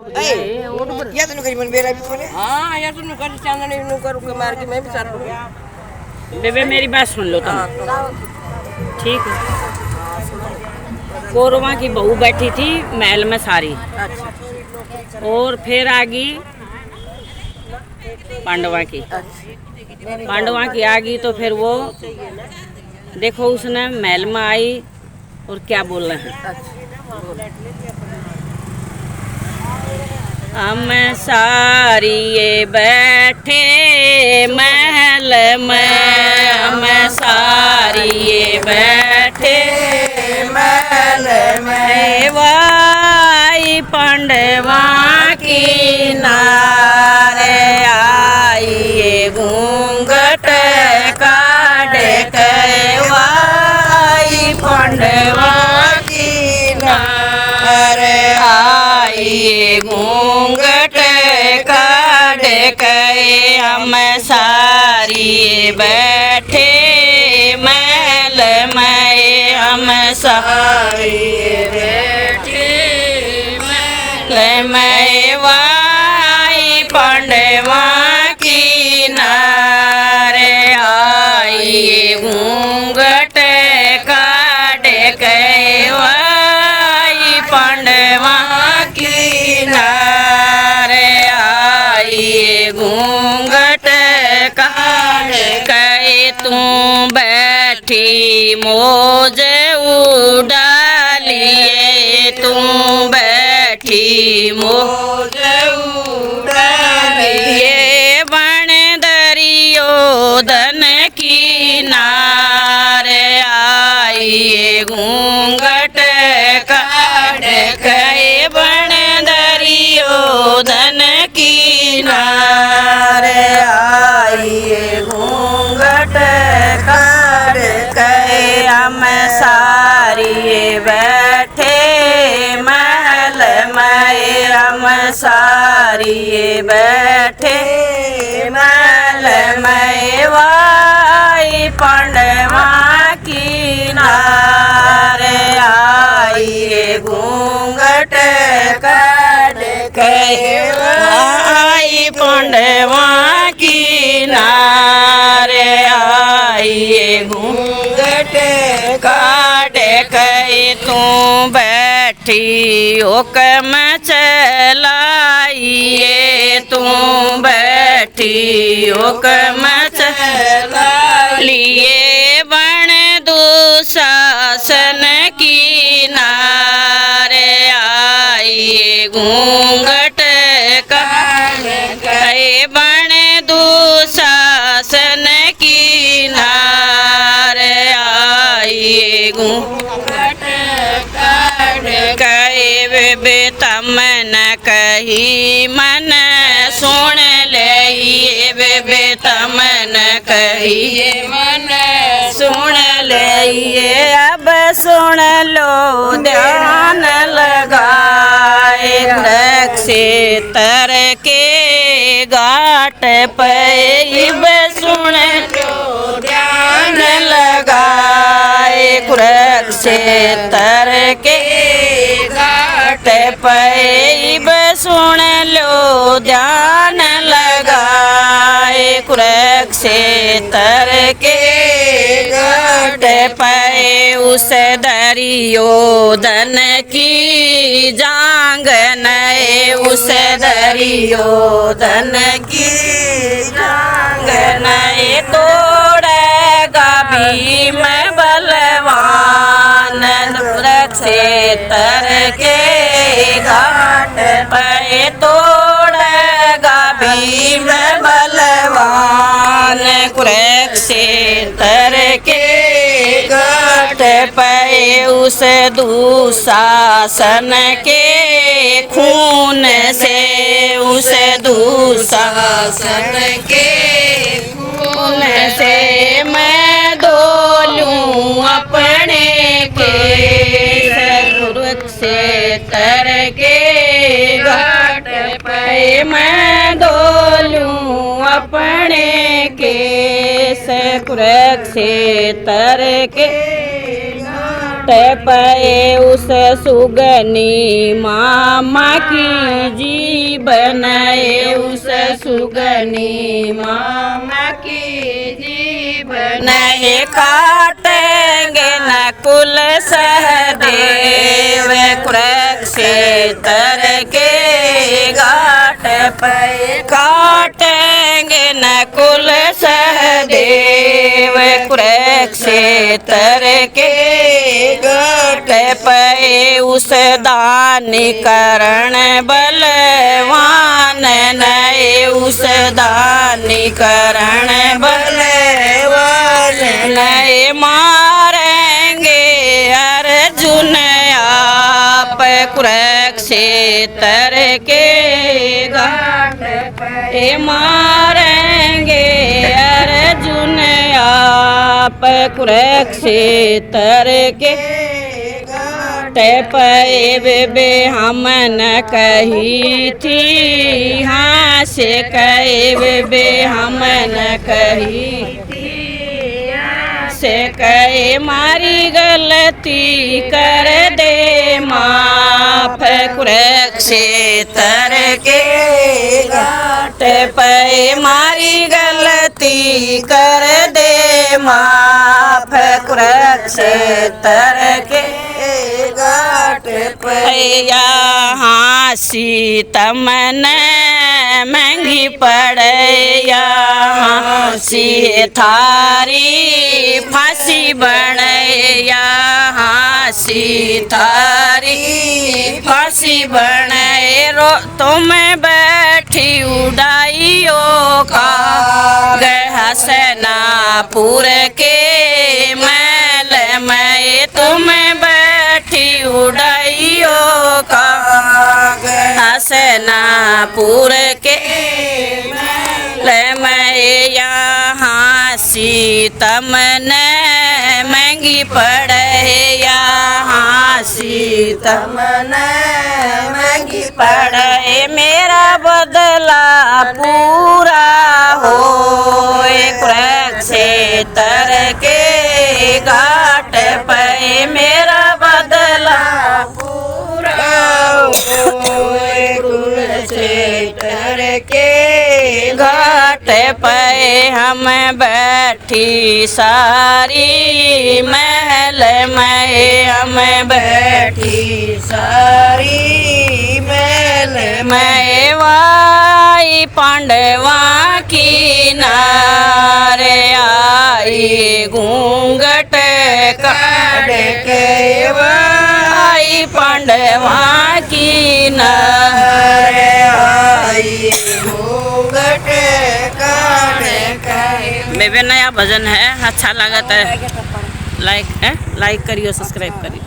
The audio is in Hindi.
या तो करी मन बेरा भी बोले हां या तो कर चांदनी नु करू के मार के मैं भी साथ लूंगी। बेबे मेरी बात सुन लो तुम, ठीक है। कौरवा की बहू बैठी थी महल में सारी, और फिर आ गई पांडवा की। पांडवा की आ गई तो फिर वो देखो उसने महल में आई और क्या बोल रहे हैं, हम सारी ये बैठे महल में, हम सारी ये बैठे महल में, वाई पांडवा की नारे आई ये घूंघट काढ़ के, वाई पांडवा की नारे आई ये घूंघट काढ़ के, हम सारी बैठे महल में, हम सारी बैठे महल में, वाई पांडवा की नारे आई ये घूंघट काढ़ के, वाई पांडवा की नारे आई ये घूंघट काढ़ के, तू बैठी मौज उड़ालिए, तू बैठी मौज उड़ालिए, बन दरियो धन की नारे आई ये घूंघट काढ़ के, बन दरियो धन की नारे आई ये घूंघट काढ़ के, हम सारी बैठे महल में, हम सारी बैठे महल में, वाई पांडवा की नारे आई ये घूंघट काढ़ के, वाई पांडवा की नारे आई ये घूंघट काढ़ के, तू बैठी हुक्म चलाइए, तू बैठी हुक्म चलाइए, बन दुशासन की नारे आई ये घूंघट काढ़ के, बन दुशासन की नारे आई ये घूंघट काढ़ के, बेबे तमन कही मन सुन ले, बेबे तमन कही मन सुन ले, अब सुन लो ध्यान लगाए, नक्षत्र के घाट पे सुन लो ध्यान लगाए, कुरुक्षेत्र के घाट पे सुन लो ध्यान लगाए, कुरुक्षेत्र के घाट पे उस दुर्योधन की जांग नए, उस दुर्योधन की जांग नए, तोड़ेगा भीम बलवान, कुरुक्षेत्र के घाट पे तोड़ेगा भीम बलवान, कुरुक्षेत्र के घाट पे उस दुशासन के खून से, उस दुशासन के खून से मैं धोलूं अपने केस, कुरुक्षेत्र के घाट पे मैं धोलूं अपने केस, कुरुक्षेत्र के पे उस सुगनी मामा की जी बनाए उस सुगनी मामा की जीवन नहीं काटेंगे नकुल सहदेव कुरुक्षेत्र के घाट पे काटेंगे नकुल सहदेव कुरुक्षेत्र के घाट पे उस दानी करण बलवान नए उस दानी करण बलवान नए मारेंगे अर्जुन आप कुरुक्षेत्र के घाट पे मारेंगे अर्जुन आप कुरुक्षेत्र के पे बे हम न कही थी हाँ से कहे बे हम न कही थी से कहे मारी गलती कर दे माफ कुरुक्षेत्र के घाट पे मारी गलती कर दे माफ कुरुक्षेत्र के घाट पे यहाँ सीतमन महंगी पड़े यहाँ सी थारी फांसी बने यहाँ सी थारी फांसी बने रो तुम बैठी उड़ाइयो का हसनापुर के मैल में तुम बैठी उड़ाइयो का हसनापुर के मैल में यहाँ सीतमन महंगी पड़े यहाँ सीतमन महंगी पड़े मेरा बदला पूरा हो कुरुक्षेत्र के घाट पे मेरा बदला पूरा हो कुरुक्षेत्र के घाट पे हम बैठी सारी महल में हम बैठी सारी महल में वाई पांडवा की नारे आई घूंघट काट के वाई पांडवा की नारे आई घूंघट काट के। मेरे नया भजन है अच्छा लगता है लाइक करियो सब्सक्राइब करियो।